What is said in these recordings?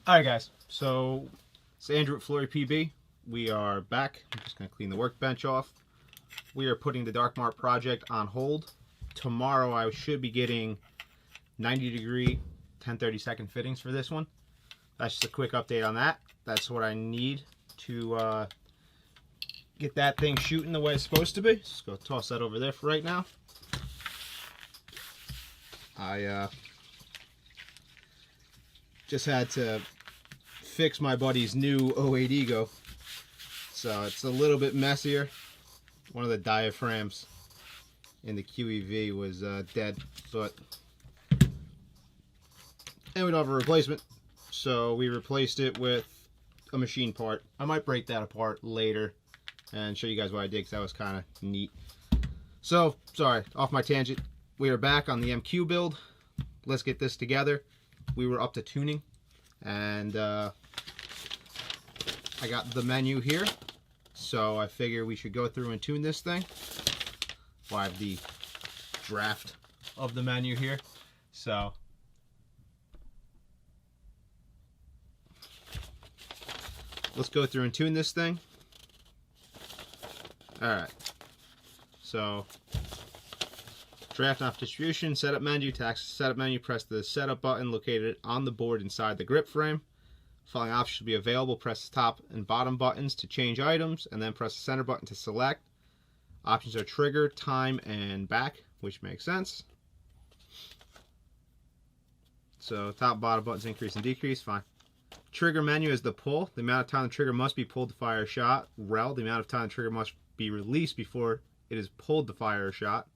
Alright guys, so it's Andrew at FloryPB. We are back. I'm just going to clean the workbench off. We are putting the Dark Mart project on hold. Tomorrow I should be getting 90-degree 10/32 fittings for this one. That's just a quick update on that. That's what I need to get that thing shooting the way it's supposed to be. Just go toss that over there for right now. I just had to fix my buddy's new 08 Ego, so it's a little bit messier. One of the diaphragms in the QEV was dead, but and we don't have a replacement, so we replaced it with a machine part. I might break that apart later and show you guys what I did, because that was kind of neat. So sorry, off my tangent. We are back on the MQ build. Let's get this together. We were up to tuning, and I got the menu here, so I figure we should go through and tune this thing. Well, I have the draft of the menu here, so let's go through and tune this thing. Alright, so draft off distribution, setup menu, to access the setup menu, press the setup button located on the board inside the grip frame. Following options should be available. Press the top and bottom buttons to change items, and then press the center button to select. Options are trigger, time, and back, which makes sense. So top, bottom buttons increase and decrease, fine. Trigger menu is the pull. The amount of time the trigger must be pulled to fire a shot. Rel, the amount of time the trigger must be released before it is pulled to fire a shot.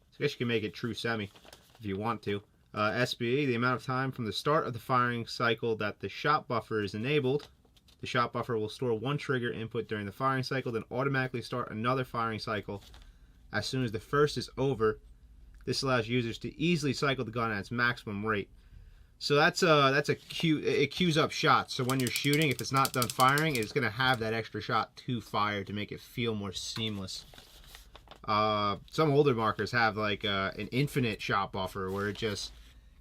So I guess you can make it true semi if you want to. SBE, the amount of time from the start of the firing cycle that the shot buffer is enabled. The shot buffer will store one trigger input during the firing cycle, then automatically start another firing cycle as soon as the first is over. This allows users to easily cycle the gun at its maximum rate. So that's a cue. It cues up shots. So when you're shooting, if it's not done firing, it's going to have that extra shot to fire to make it feel more seamless. Some older markers have like an infinite shot buffer where it just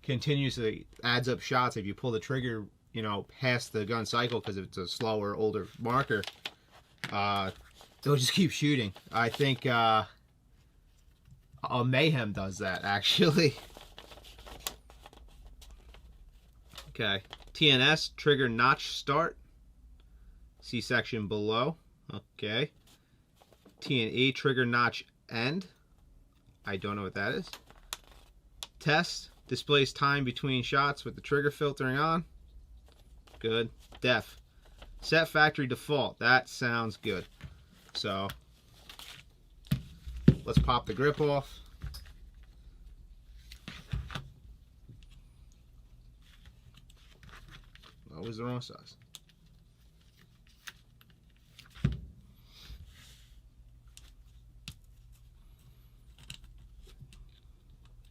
continuously adds up shots if you pull the trigger, you know, past the gun cycle, because if it's a slower, older marker, they'll just keep shooting. I think Mayhem does that, actually. Okay, TNS, trigger notch start. See section below. Okay. T&E, trigger notch end. I don't know what that is. Test, displays time between shots with the trigger filtering on. Good. Def, set factory default. That sounds good. So let's pop the grip off. Always the wrong size.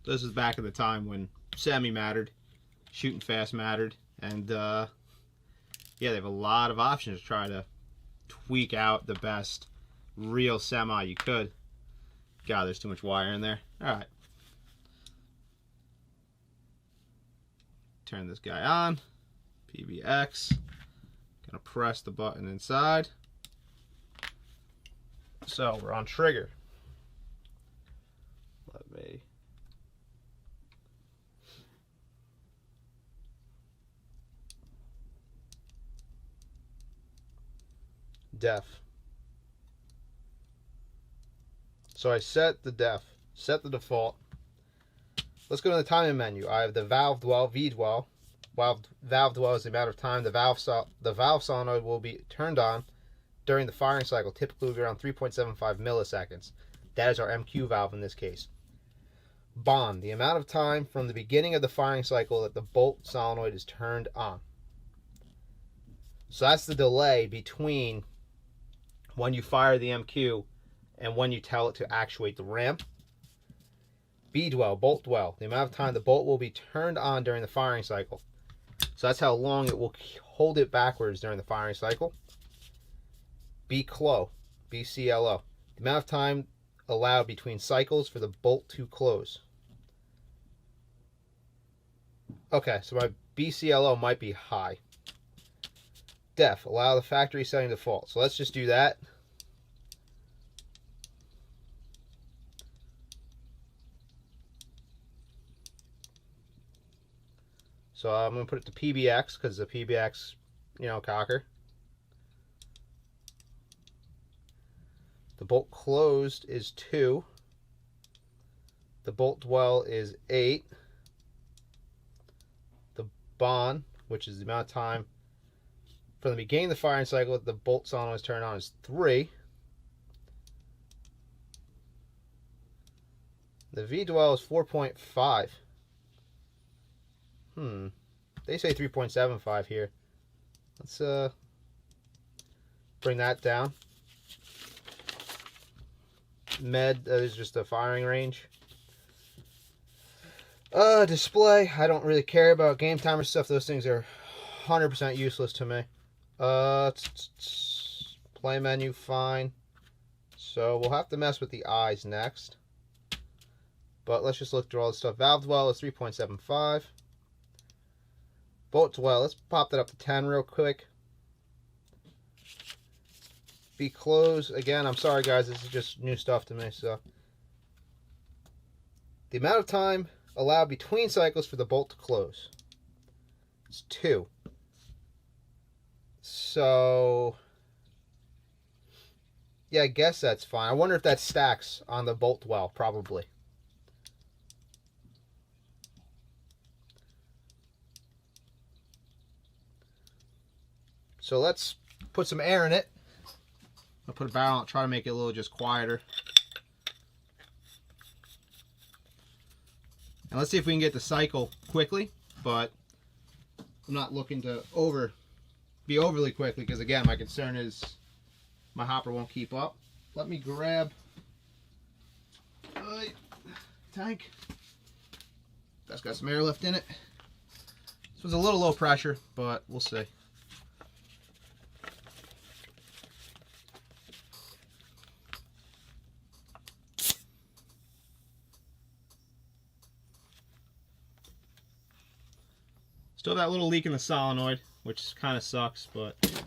This is back in the time when semi mattered, shooting fast mattered, and yeah, they have a lot of options to try to tweak out the best real semi you could. God, there's too much wire in there. Alright. Turn this guy on. PBX. Gonna press the button inside. So we're on trigger. Let me. Def. So I set the def, set the default. Let's go to the timing menu. I have the valve dwell, V dwell. Valve dwell is the amount of time the valve solenoid will be turned on during the firing cycle. Typically will be around 3.75 milliseconds. That is our MQ valve in this case. Bond, the amount of time from the beginning of the firing cycle that the bolt solenoid is turned on. So that's the delay between when you fire the MQ and when you tell it to actuate the ramp. B dwell, bolt dwell, the amount of time the bolt will be turned on during the firing cycle. So that's how long it will hold it backwards during the firing cycle. B-clo, BCLO, the amount of time allowed between cycles for the bolt to close. Okay, so my BCLO might be high. def, allow the factory setting default. So let's just do that. So I'm going to put it to PBX because the PBX, cocker. The bolt closed is 2. The bolt dwell is 8. The bond, which is the amount of time from the beginning of the firing cycle that the bolt solenoid is turned on, is 3. The V dwell is 4.5. They say 3.75 here. Let's bring that down. Med is just a firing range. Display, I don't really care about. Game timer stuff, those things are 100% useless to me. Play menu, fine. So we'll have to mess with the eyes next. But let's just look through all this stuff. Valve dwell is 3.75. Bolt dwell, let's pop that up to 10 real quick. Be closed, again, I'm sorry guys, this is just new stuff to me. So the amount of time allowed between cycles for the bolt to close is 2. So yeah, I guess that's fine. I wonder if that stacks on the bolt dwell, probably. So let's put some air in it. I'll put a barrel on it, try to make it a little just quieter. And let's see if we can get the cycle quickly, but I'm not looking to be overly quickly because again, my concern is my hopper won't keep up. Let me grab tank. That's got some airlift in it. This was a little low pressure, but we'll see. Still that little leak in the solenoid, which kind of sucks, but so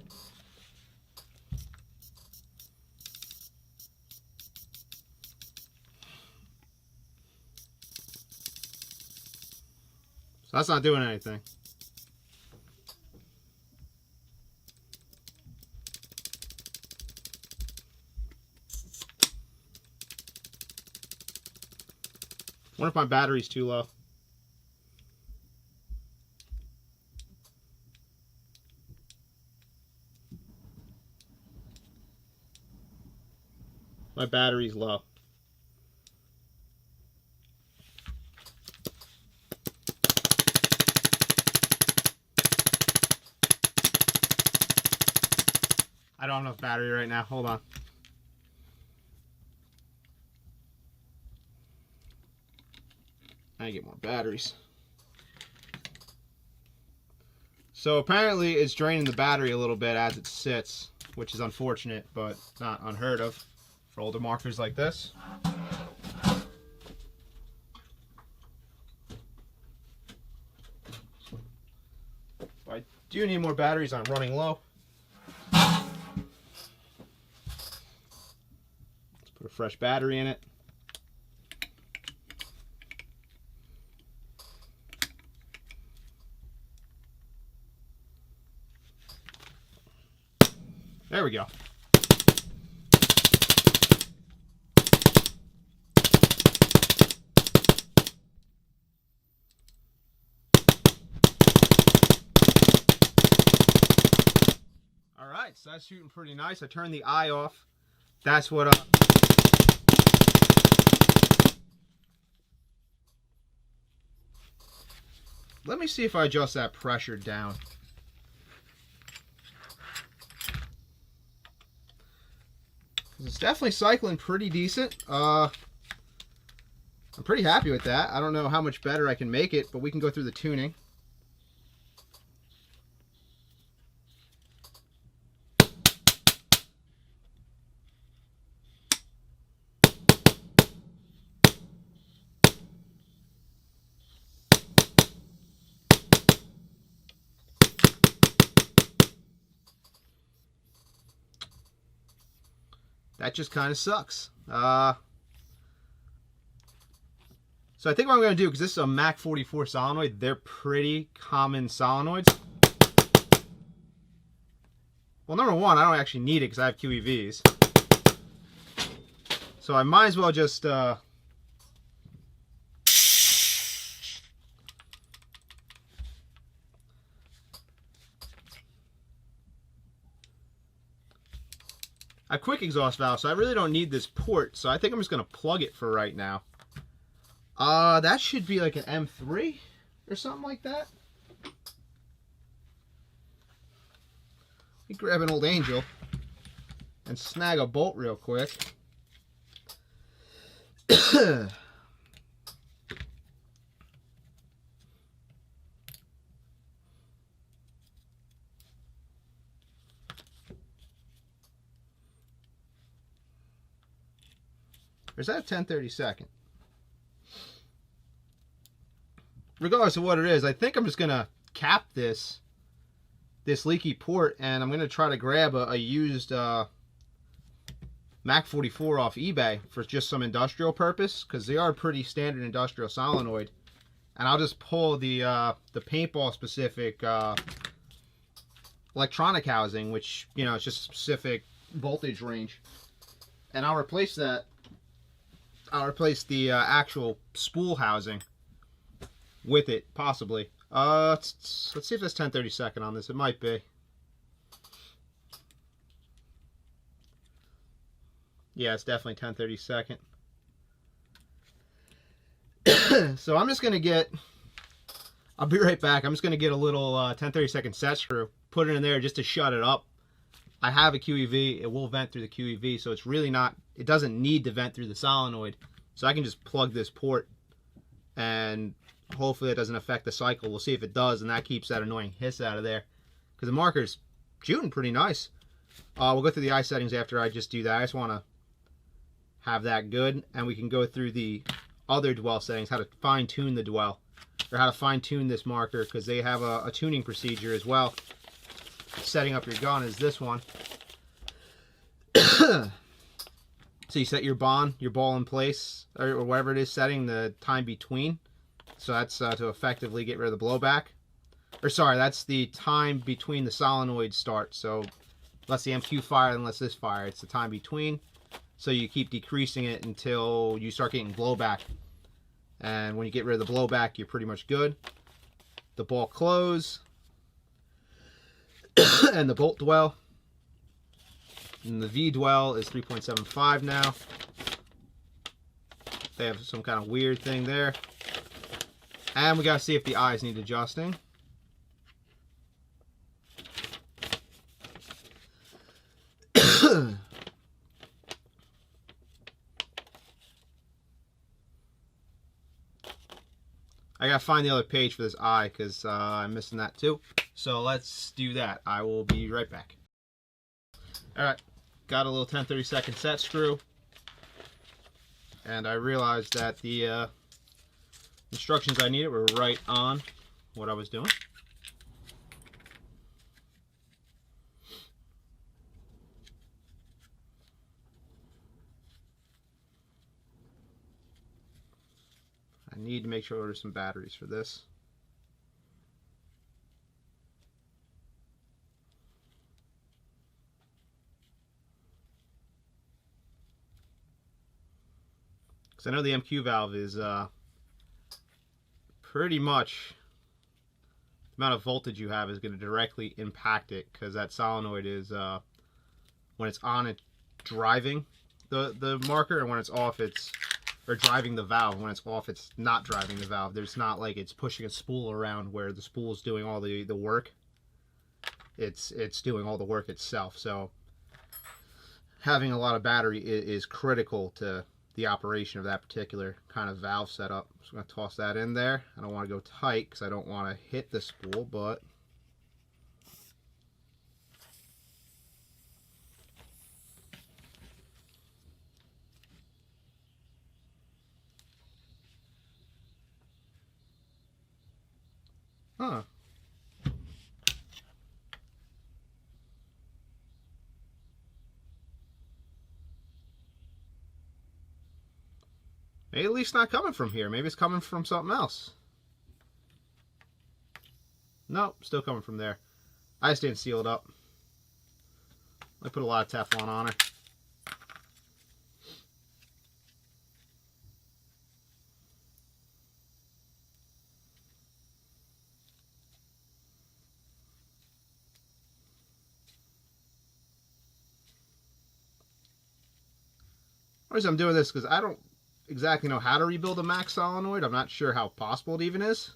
that's not doing anything. Wonder if my battery's too low. My battery's low. I don't have enough battery right now. Hold on. I need to get more batteries. So apparently it's draining the battery a little bit as it sits, which is unfortunate, but not unheard of for older markers like this. I do need more batteries. I'm running low. Let's put a fresh battery in it. There we go. Alright, so that's shooting pretty nice. I turned the eye off. That's what let me see if I adjust that pressure down. It's definitely cycling pretty decent. I'm pretty happy with that. I don't know how much better I can make it, but we can go through the tuning. that just kind of sucks. So I think what I'm going to do, because this is a Mach 44 solenoid, they're pretty common solenoids. Well, number one, I don't actually need it because I have QEVs. So I might as well just a quick exhaust valve, so I really don't need this port, so I think I'm just going to plug it for right now. That should be like an M3 or something like that. Let me grab an old Angel and snag a bolt real quick. Or is that a 1032nd? Regardless of what it is, I think I'm just going to cap this leaky port, and I'm going to try to grab a used Mach 44 off eBay for just some industrial purpose, because they are a pretty standard industrial solenoid. And I'll just pull the paintball specific electronic housing, which, you know, it's just a specific voltage range. And I'll replace that. I'll replace the actual spool housing with it, possibly. Let's see if there's 1032nd on this. It might be. Yeah, it's definitely 1032nd. So I'm just going to get, I'll be right back. I'm just going to get a little 1032nd set screw, put it in there just to shut it up. I have a QEV. It will vent through the QEV, so it's really not, it doesn't need to vent through the solenoid. So I can just plug this port, and hopefully it doesn't affect the cycle. We'll see if it does, and that keeps that annoying hiss out of there. Because the marker's shooting pretty nice. We'll go through the eye settings after I just do that. I just want to have that good, and we can go through the other dwell settings, how to fine-tune the dwell, or how to fine-tune this marker, because they have a tuning procedure as well. Setting up your gun is this one. So you set your ball in place, or whatever it is, setting the time between. So that's to effectively get rid of the blowback. Or sorry, that's the time between the solenoid start. So lets the MQ fire and lets this fire. It's the time between. So you keep decreasing it until you start getting blowback. And when you get rid of the blowback, you're pretty much good. The ball close. And the bolt dwell. And the V dwell is 3.75 now. They have some kind of weird thing there. And we gotta see if the eyes need adjusting. I gotta find the other page for this eye because I'm missing that too. So let's do that. I will be right back. Alright, got a little 1032nd set screw. And I realized that the instructions I needed were right on what I was doing. I need to make sure I order some batteries for this. Because I know the MQ valve is pretty much the amount of voltage you have is going to directly impact it, because that solenoid is when it's on, it's driving the marker, and when it's off, it's or driving the valve. When it's off, it's not driving the valve. There's not like it's pushing a spool around where the spool is doing all the work. It's doing all the work itself. So having a lot of battery is critical to the operation of that particular kind of valve setup. So I'm going to toss that in there. I don't want to go tight because I don't want to hit the spool, but huh. Maybe at least not coming from here. Maybe it's coming from something else. Nope, still coming from there. I just didn't seal it up. I put a lot of Teflon on her. The reason I'm doing this because I don't exactly know how to rebuild a Mack solenoid. I'm not sure how possible it even is.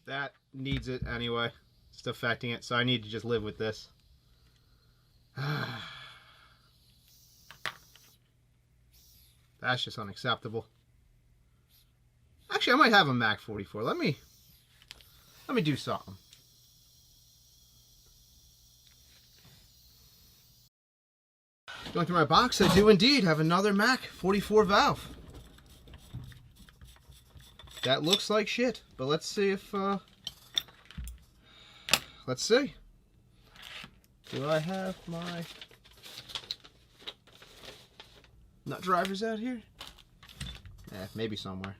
That needs it anyway. It's affecting it, so I need to just live with this. That's just unacceptable. Actually, I might have a Mack 44. Let me do something. Going through my box, I do indeed have another Mack 44 valve. That looks like shit, but let's see if, let's see. Do I have my nut drivers out here? Yeah, maybe somewhere.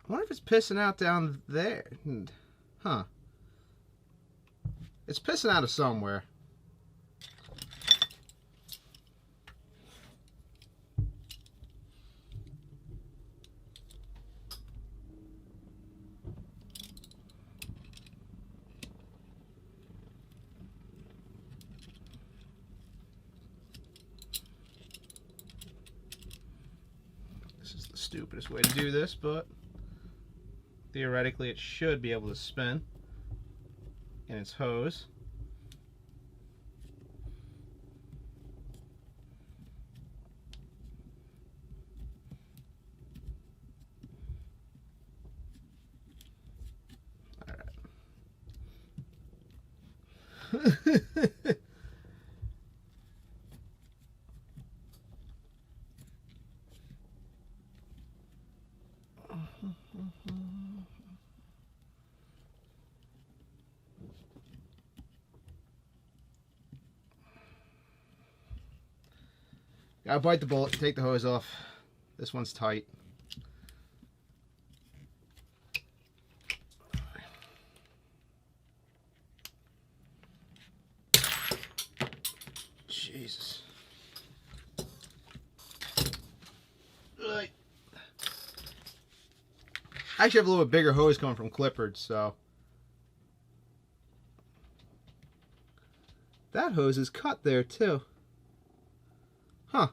I wonder if it's pissing out down there. Huh. It's pissing out of somewhere. This is the stupidest way to do this, but theoretically it should be able to spin in its hose. Alright. Gotta bite the bullet, take the hose off. This one's tight. Jesus. Right. I actually have a little bit bigger hose coming from Clippard, so. That hose is cut there too. Huh.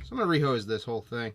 So I'm going to rehose this whole thing.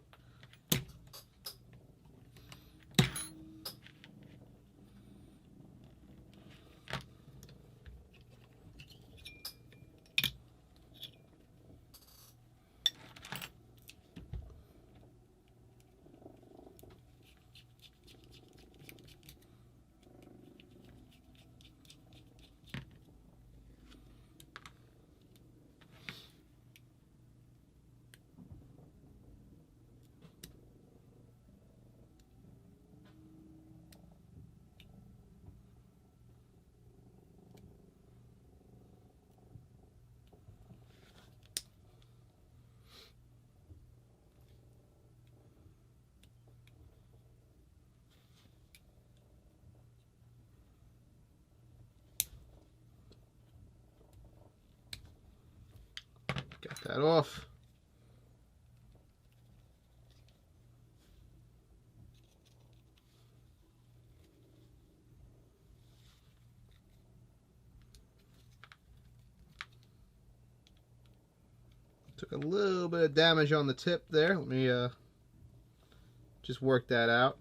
Got that off. Took a little bit of damage on the tip there. Let me just work that out.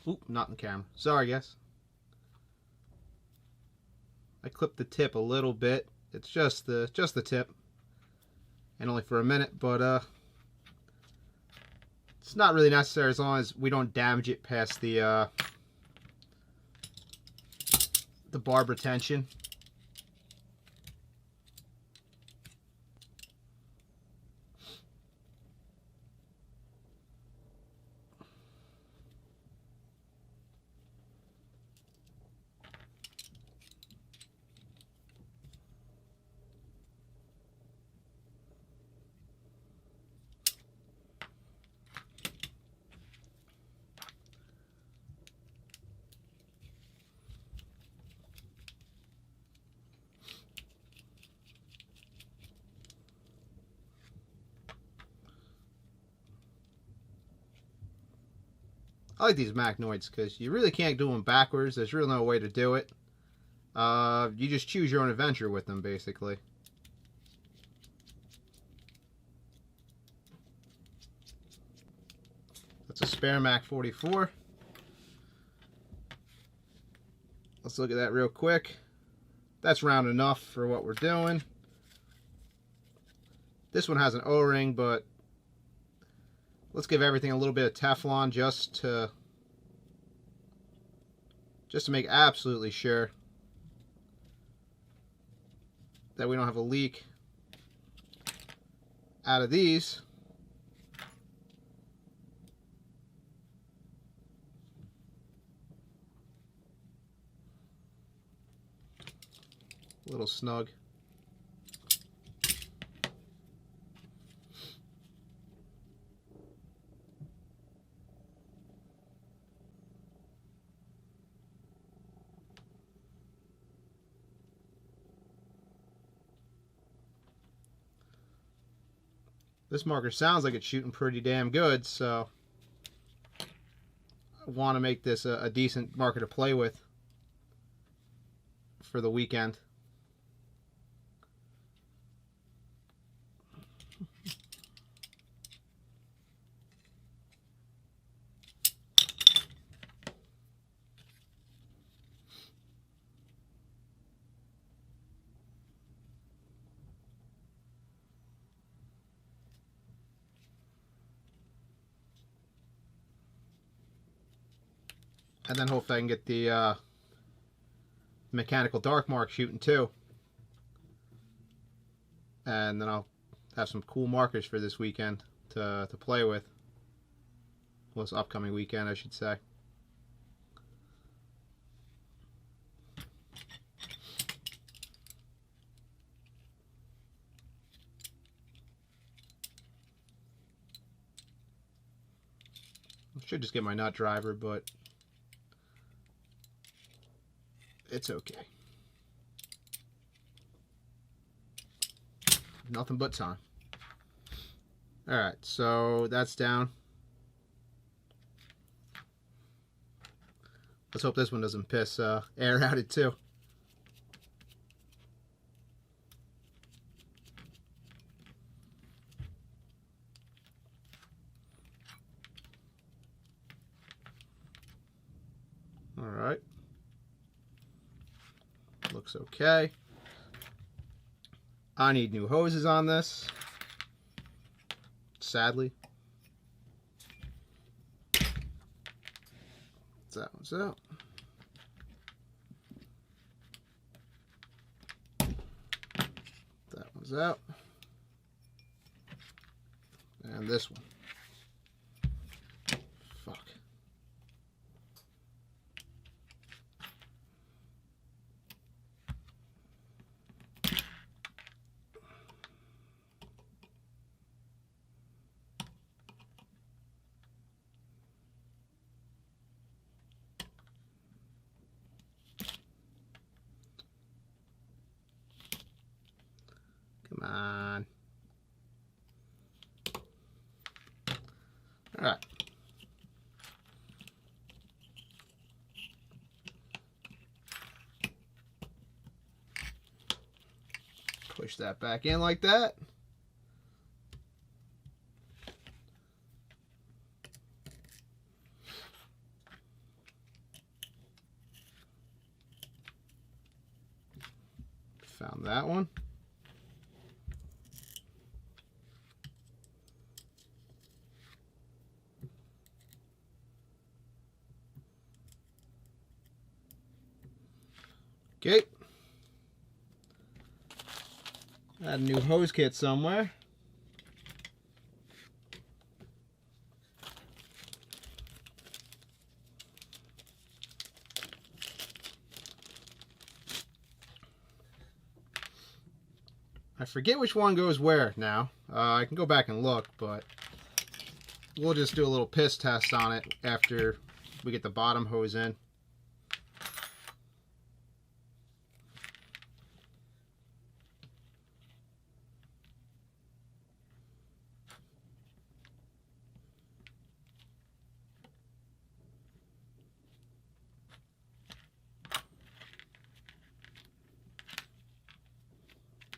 Oop, not in the camera. Sorry, guys. I clipped the tip a little bit. It's just the tip, and only for a minute, but it's not really necessary as long as we don't damage it past the barb retention. I like these Macnoids because you really can't do them backwards. There's really no way to do it. You just choose your own adventure with them, basically. That's a spare Mac 44. Let's look at that real quick. That's round enough for what we're doing. This one has an O-ring, but let's give everything a little bit of Teflon just to make absolutely sure that we don't have a leak out of these. A little snug. This marker sounds like it's shooting pretty damn good, so I want to make this a decent marker to play with for the weekend. And then hopefully I can get the mechanical dark mark shooting too. And then I'll have some cool markers for this weekend to play with. Well, this upcoming weekend, I should say. I should just get my nut driver, but it's okay. Nothing but time. Alright, so that's down. Let's hope this one doesn't piss air out it too. Alright. Looks okay. I need new hoses on this, sadly. That one's out. That one's out. And this one. Fuck. Come on. Push that back in like that. Found that one. Okay. Add a new hose kit somewhere. I forget which one goes where now. I can go back and look, but we'll just do a little piss test on it after we get the bottom hose in.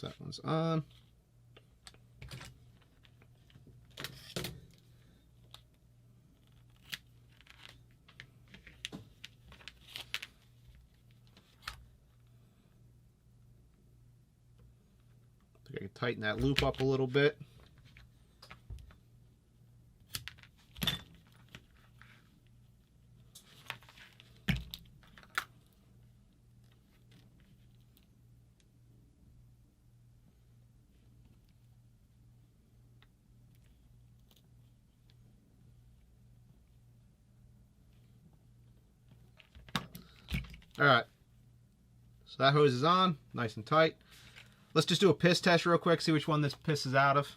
That one's on. I can tighten that loop up a little bit. Alright, so that hose is on, nice and tight. Let's just do a piss test real quick, see which one this pisses out of.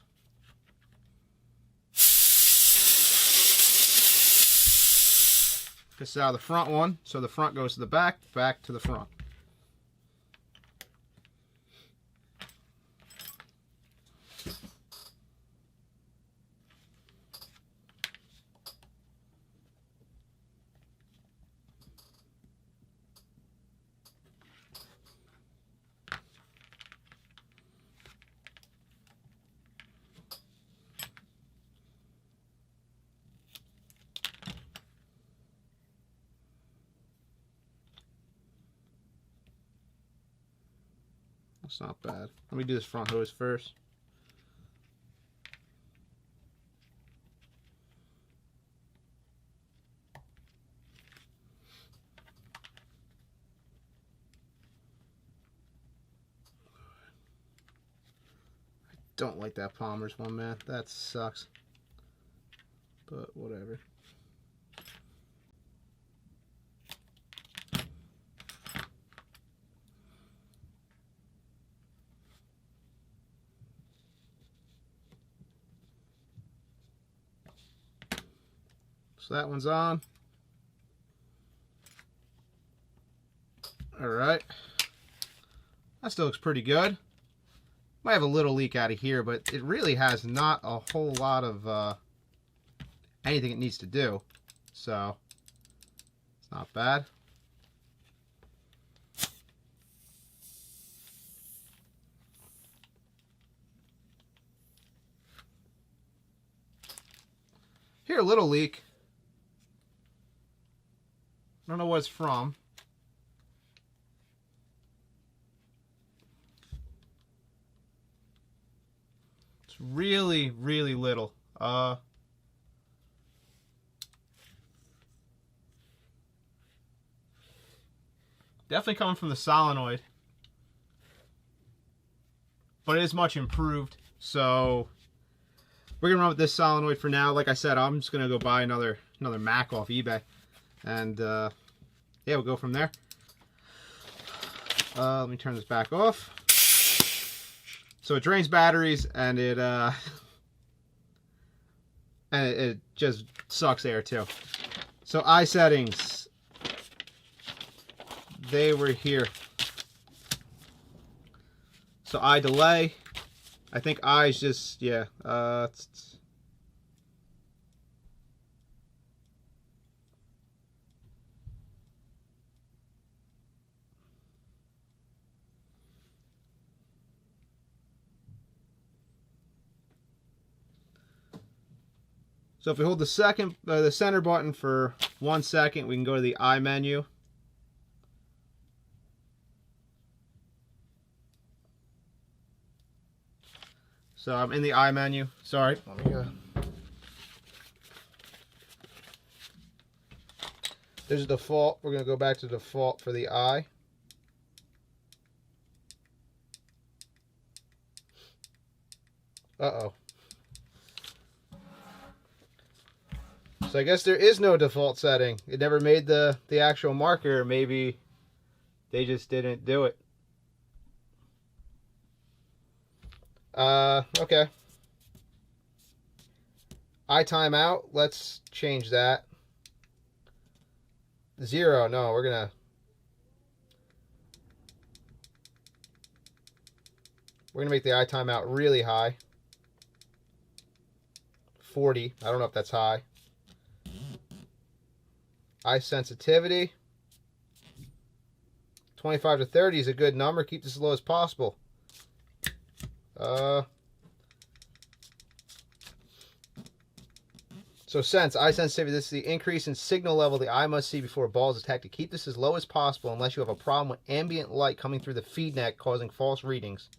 Pisses out of the front one, so the front goes to the back, back to the front. That's not bad. Let me do this front hose first. I don't like that Palmer's one, man. That sucks. But whatever. So that one's on. Alright. That still looks pretty good. Might have a little leak out of here, but it really has not a whole lot of anything it needs to do. So, it's not bad. Here, a little leak. I don't know what it's from. It's really, really little. Definitely coming from the solenoid. But it is much improved. So we're gonna run with this solenoid for now. Like I said, I'm just gonna go buy another Mac off eBay. And yeah, we'll go from there. Let me turn this back off. So it drains batteries, and it just sucks air too. So eye settings, they were here. So eye delay, I think eye's just, yeah, So if we hold the center button for 1 second, we can go to the I menu. So I'm in the I menu. Sorry, let me go. There's a default. We're going to go back to default for the I. Uh-oh. So I guess there is no default setting. It never made the actual marker. Maybe they just didn't do it. Okay. I timeout. Let's change that. 0. No, we're gonna make the I timeout really high. 40. I don't know if that's high. Eye sensitivity. 25 to 30 is a good number. Keep this as low as possible. So sense, eye sensitivity, this is the increase in signal level the eye must see before a ball is detected. Keep this as low as possible unless you have a problem with ambient light coming through the feed neck causing false readings.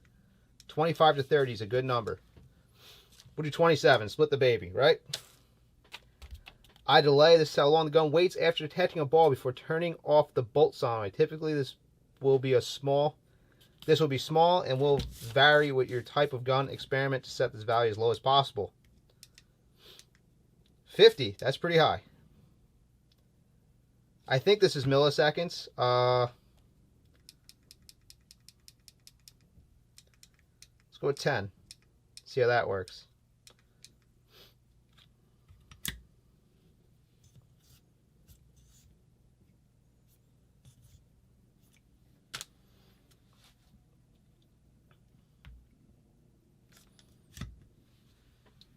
25 to 30 is a good number. We'll do 27, split the baby, right? Eye delay, this is how long the gun waits after detecting a ball before turning off the bolt solenoid. Typically this will be small and will vary with your type of gun. Experiment to set this value as low as possible. 50, that's pretty high. I think this is milliseconds. Let's go with 10. See how that works.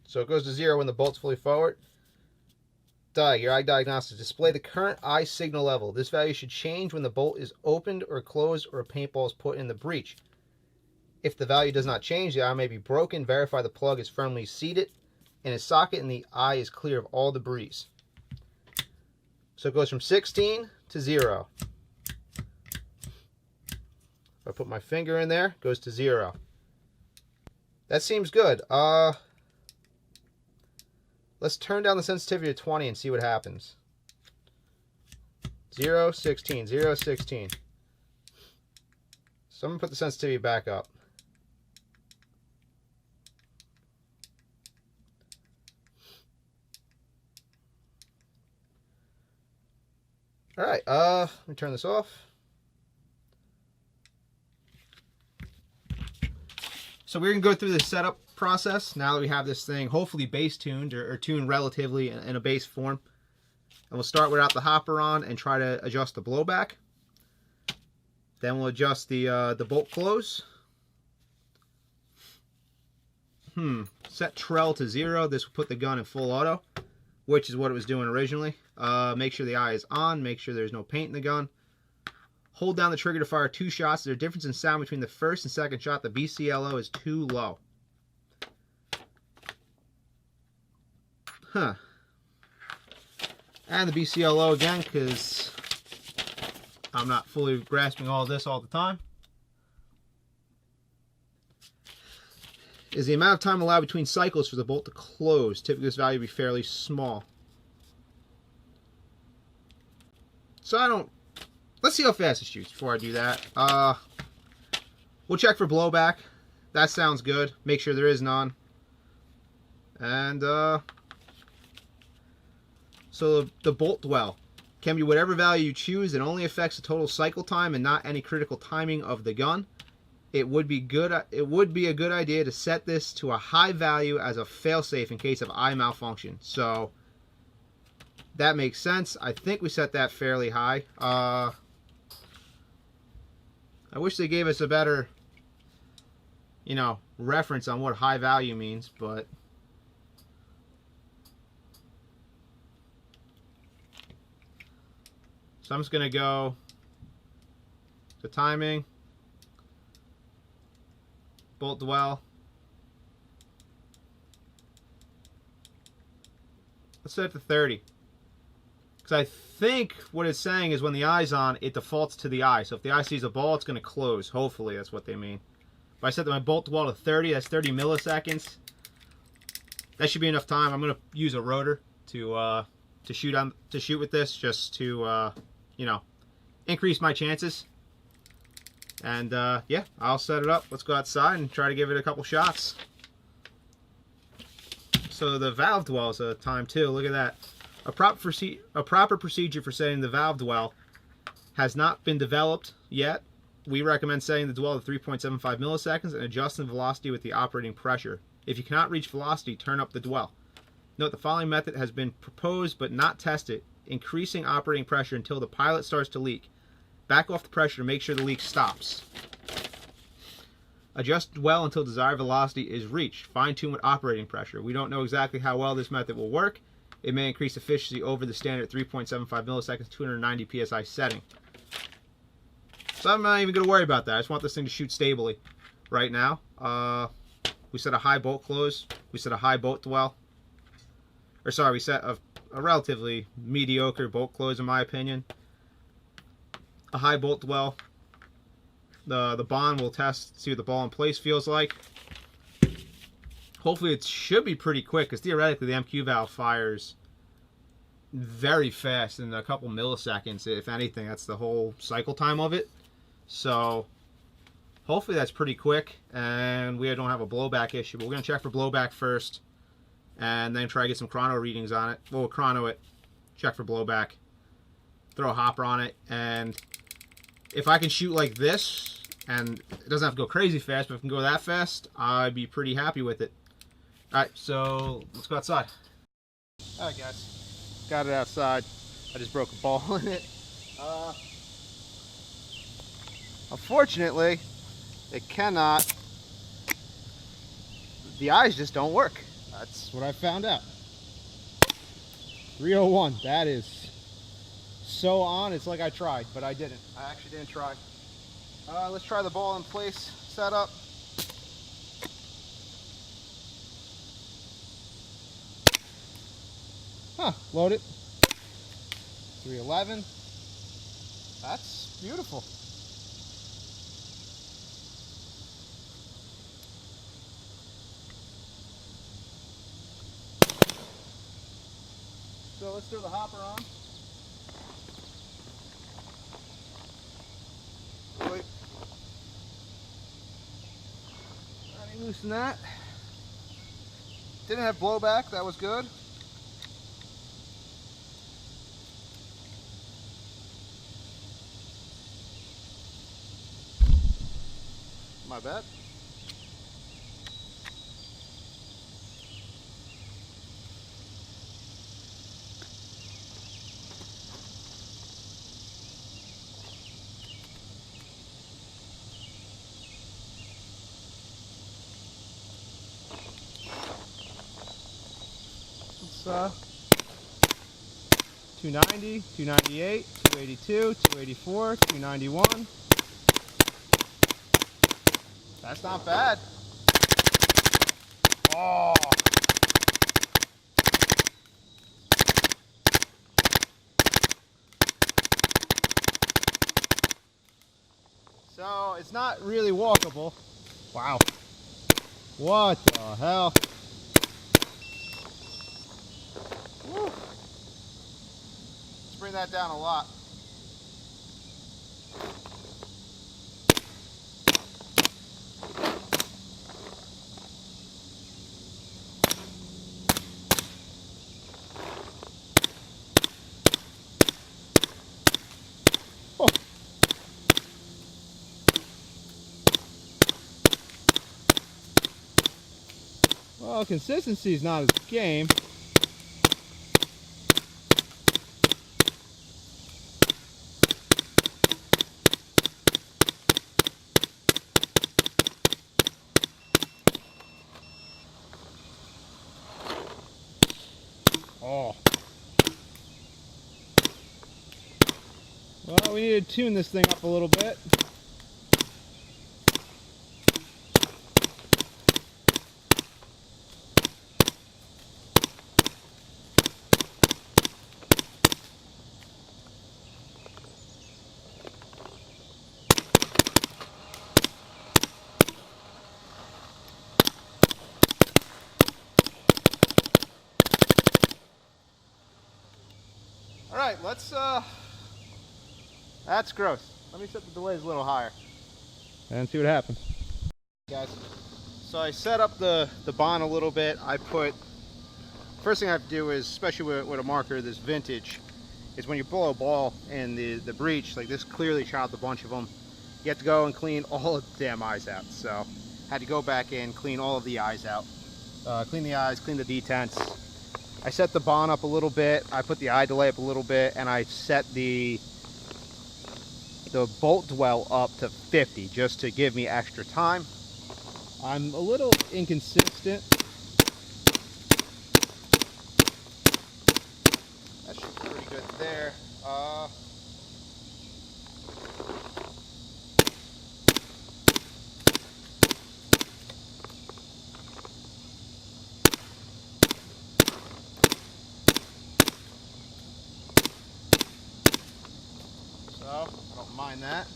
So it goes to 0 when the bolt's fully forward. Your eye diagnostics. Display the current eye signal level. This value should change when the bolt is opened or closed or a paintball is put in the breech. If the value does not change, the eye may be broken. Verify the plug is firmly seated in its socket and the eye is clear of all debris. So it goes from 16 to 0. If I put my finger in there, it goes to 0. That seems good. Let's turn down the sensitivity to 20 and see what happens. 0, 16, 0, 16. So I'm going to put the sensitivity back up. Alright, let me turn this off. So we're going to go through the setup process now that we have this thing hopefully base tuned or tuned relatively in a base form. And we'll start without the hopper on and try to adjust the blowback. Then we'll adjust the bolt close. Set trell to 0. This will put the gun in full auto, which is what it was doing originally. Make sure the eye is on. Make sure there's no paint in the gun. Hold down the trigger to fire 2 shots. There's a difference in sound between the first and second shot. The BCLO is too low. And the BCLO again, because I'm not fully grasping all this all the time, is the amount of time allowed between cycles for the bolt to close. Typically this value would be fairly small. So let's see how fast it shoots before I do that. We'll check for blowback. That sounds good. Make sure there is none. And so the bolt dwell can be whatever value you choose. It only affects the total cycle time and not any critical timing of the gun. It would be a good idea to set this to a high value as a failsafe in case of eye malfunction. So that makes sense. I think we set that fairly high. I wish they gave us a better, reference on what high value means, but so I'm just going to go to timing, bolt dwell, Let's set it to 30. Because I think what it's saying is when the eye's on, it defaults to the eye. So if the eye sees a ball, it's going to close. Hopefully, that's what they mean. If I set my bolt dwell to 30, that's 30 milliseconds. That should be enough time. I'm going to use a rotor to shoot with this, just to you know, increase my chances. And yeah, I'll set it up. Let's go outside and try to give it a couple shots. So the valve dwell is a time too. Look at that. A proper procedure for setting the valve dwell has not been developed yet. We recommend setting the dwell to 3.75 milliseconds and adjusting the velocity with the operating pressure. If you cannot reach velocity, turn up the dwell. Note the following method has been proposed but not tested, increasing operating pressure until the pilot starts to leak. Back off the pressure to make sure the leak stops. Adjust dwell until desired velocity is reached. Fine-tune with operating pressure. We don't know exactly how well this method will work. It may increase efficiency over the standard 3.75 milliseconds, 290 psi setting. So I'm not even going to worry about that. I just want this thing to shoot stably right now. We set a high bolt close. We set a high bolt dwell. Or sorry, we set a relatively mediocre bolt close in my opinion. A high bolt dwell. The bond will test, see what the ball in place feels like. Hopefully it should be pretty quick, because theoretically the MQ valve fires very fast in a couple milliseconds. If anything, that's the whole cycle time of it. So hopefully that's pretty quick and we don't have a blowback issue. But we're going to check for blowback first and then try to get some chrono readings on it. We'll chrono it, check for blowback, throw a hopper on it, and if I can shoot like this, and it doesn't have to go crazy fast, but if it can go that fast, I'd be pretty happy with it. Alright, so let's go outside. Alright guys, got it outside. I just broke a ball in it. Unfortunately, it cannot, the eyes just don't work. That's what I found out. 301, that is so on. It's like I tried, but I didn't. I actually didn't try. Let's try the ball in place setup. Huh, load it. 311. That's beautiful. So let's throw the hopper on. Wait. Let me loosen that. Didn't have blowback, that was good. My bad. It's 290, 298, 282, 284, 291. That's not bad. Oh. So it's not really walkable. Wow. What the hell? Woo. Let's bring that down a lot. Oh. Well, consistency is not his game. Oh. Well, we need to tune this thing up a little bit. let's that's gross. Let me set the delays a little higher and see what happens. Guys, so I set up the bond a little bit. I put, first thing I have to do is, especially with a marker this vintage, is when you blow a ball in the breech, like this clearly chopped a bunch of them. You have to go and clean all of the damn eyes out. So I had to go back in, clean all of the eyes out. Clean the eyes, clean the detents. I set the bond up a little bit. I put the eye delay up a little bit, and I set the bolt dwell up to 50 just to give me extra time. I'm a little inconsistent. That should be pretty good there. So, I don't mind that.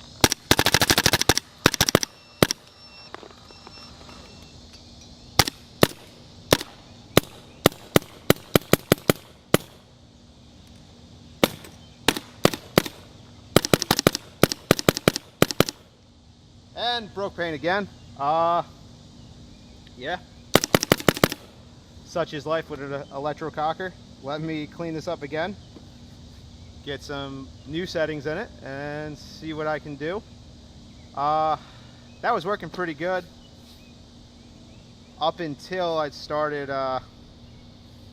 And broke paint again. Yeah. Such is life with an Autococker. Let me clean this up again. Get some new settings in it and see what I can do. That was working pretty good up until I started up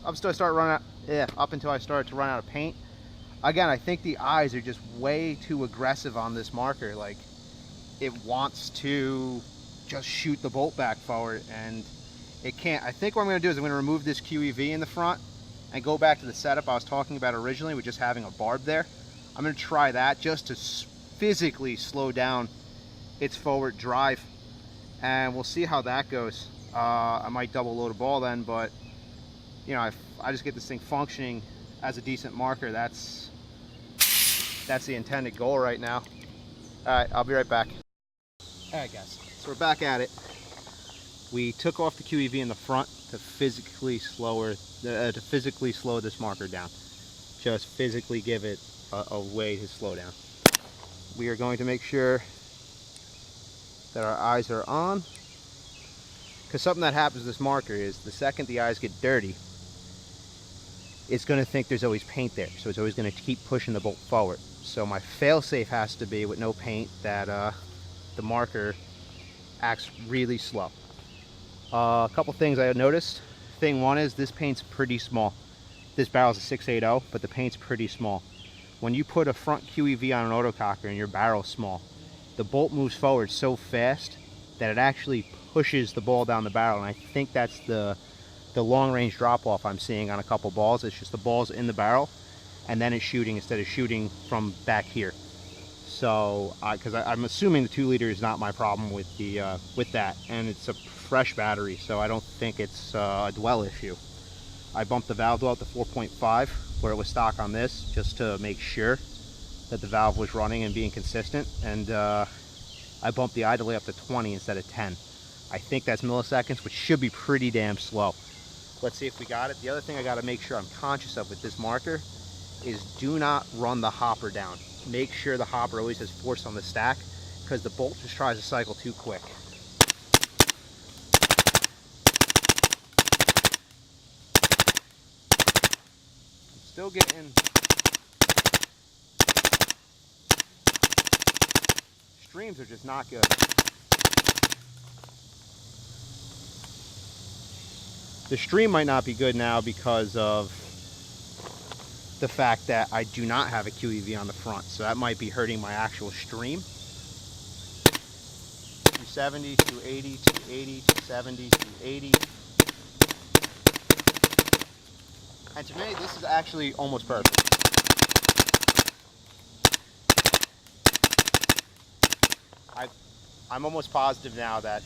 until I started to run out of paint. Again, I think the eyes are just way too aggressive on this marker. Like, it wants to just shoot the bolt back forward, and it can't. I think what I'm going to do is I'm going to remove this QEV in the front and go back to the setup I was talking about originally with just having a barb there. I'm going to try that just to physically slow down its forward drive, and we'll see how that goes. I might double load a ball then, but you know, if I just get this thing functioning as a decent marker, that's the intended goal right now. Alright, I'll be right back. Alright guys, so we're back at it. We took off the QEV in the front to physically slow this marker down. Just physically give it a way to slow down. We are going to make sure that our eyes are on, because something that happens with this marker is the second the eyes get dirty, it's going to think there's always paint there, so it's always going to keep pushing the bolt forward. So my fail-safe has to be with no paint that the marker acts really slow. A couple things I noticed. Thing one is this paint's pretty small. This barrel's a 680, but the paint's pretty small. When you put a front QEV on an Autococker and your barrel's small, the bolt moves forward so fast that it actually pushes the ball down the barrel, and I think that's the long-range drop-off I'm seeing on a couple balls. It's just the ball's in the barrel, and then it's shooting instead of shooting from back here. So, because I'm assuming the 2 liter is not my problem with that, and it's a fresh battery, so I don't think it's a dwell issue. I bumped the valve dwell to 4.5 where it was stock on this, just to make sure that the valve was running and being consistent, and I bumped the eye delay up to 20 instead of 10. I think that's milliseconds, which should be pretty damn slow. Let's see if we got it. The other thing I got to make sure I'm conscious of with this marker is do not run the hopper down. Make sure the hopper always has force on the stack, because the bolt just tries to cycle too quick. I'm still getting streams are just not good. The stream might not be good now because of the fact that I do not have a QEV on the front, so that might be hurting my actual stream. 270, 280, 280, 270, 280. And to me, this is actually almost perfect. I'm almost positive now that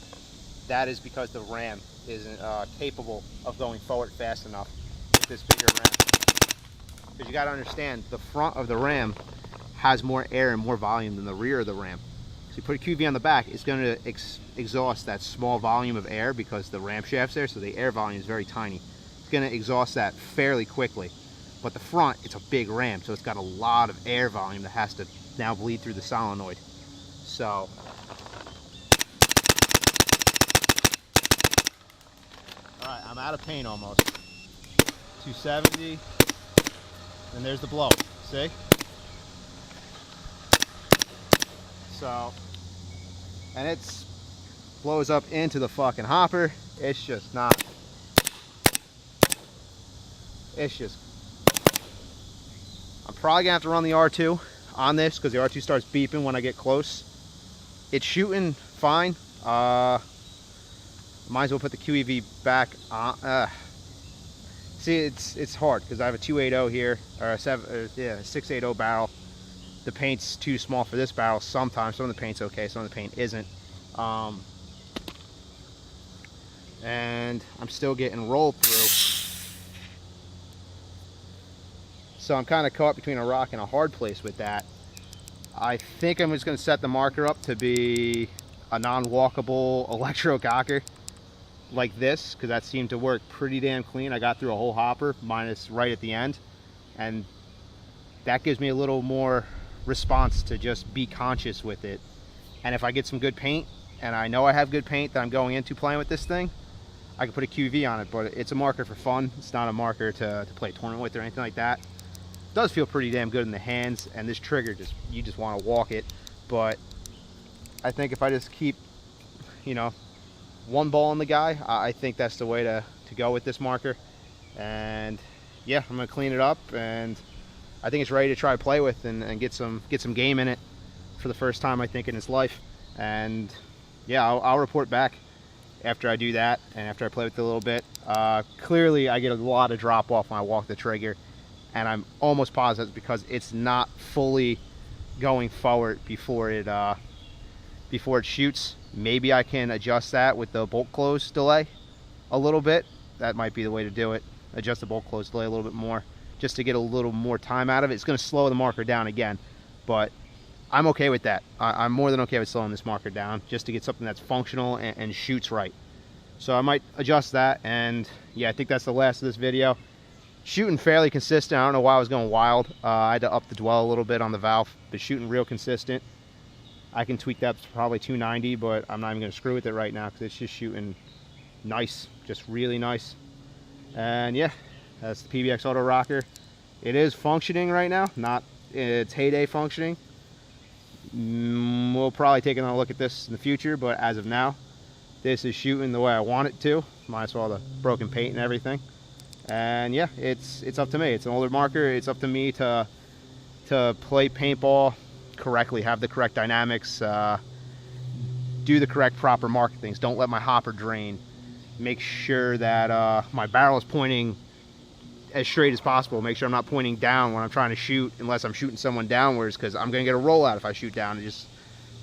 that is because the ram isn't capable of going forward fast enough with this bigger ram. Because you got to understand, the front of the ram has more air and more volume than the rear of the ram. So you put a QV on the back, it's going to exhaust that small volume of air because the ram shaft's there, so the air volume is very tiny. It's going to exhaust that fairly quickly. but the front, it's a big ram, so it's got a lot of air volume that has to now bleed through the solenoid. So alright, I'm out of paint almost. 270, and there's the blow, see? So, and it's blows up into the fucking hopper. It's just not, it's just, I'm probably gonna have to run the R2 on this because the R2 starts beeping when I get close. It's shooting fine. Might as well put the QEV back on. See, it's hard because I have a 280 here, or a 680 barrel. The paint's too small for this barrel sometimes. Some of the paint's okay, some of the paint isn't. And I'm still getting rolled through. So I'm kind of caught between a rock and a hard place with that. I think I'm just going to set the marker up to be a non-walkable Autococker like this, because that seemed to work pretty damn clean. I got through a whole hopper minus right at the end, and that gives me a little more response to just be conscious with it. And if I get some good paint, and I know I have good paint that I'm going into playing with this thing, I can put a QV on it. But it's a marker for fun. It's not a marker to play a tournament with or anything like that. It does feel pretty damn good in the hands, and this trigger, you just want to walk it. But I think if I just keep, you know, one ball on the guy, I think that's the way to go with this marker. And yeah, I'm gonna clean it up, and I think it's ready to try to play with and get some game in it for the first time, I think, in its life. And yeah, I'll report back after I do that and after I play with it a little bit. Clearly I get a lot of drop off when I walk the trigger, and I'm almost positive it's because it's not fully going forward before it shoots. Maybe I can adjust that with the bolt close delay a little bit. That might be the way to do it. Adjust the bolt close delay a little bit more, just to get a little more time out of it. It's going to slow the marker down again, but I'm okay with that. I'm more than okay with slowing this marker down just to get something that's functional and shoots right. So I might adjust that, and yeah, I think that's the last of this video. Shooting fairly consistent. I don't know why I was going wild. I had to up the dwell a little bit on the valve, but shooting real consistent. I can tweak that to probably 290, but I'm not even going to screw with it right now because it's just shooting nice, just really nice. And yeah, that's the PBX Autorocker. It is functioning right now, not its heyday functioning. We'll probably take another look at this in the future, but as of now, this is shooting the way I want it to, minus all the broken paint and everything. And yeah, it's up to me. It's an older marker. It's up to me to play paintball correctly, have the correct dynamics, do the correct proper marker things. Don't let my hopper drain. Make sure that my barrel is pointing as straight as possible. Make sure I'm not pointing down when I'm trying to shoot, unless I'm shooting someone downwards, because I'm going to get a rollout if I shoot down. It's just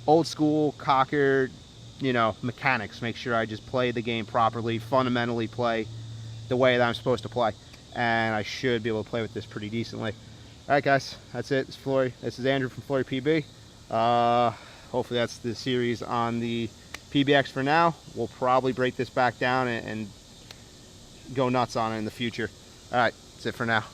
old school cocker, you know, mechanics. Make sure I just play the game properly, fundamentally play the way that I'm supposed to play, and I should be able to play with this pretty decently. Alright guys, that's it. It's Flory. This is Andrew from FloryPB. Hopefully that's the series on the PBX for now. We'll probably break this back down and go nuts on it in the future. Alright, that's it for now.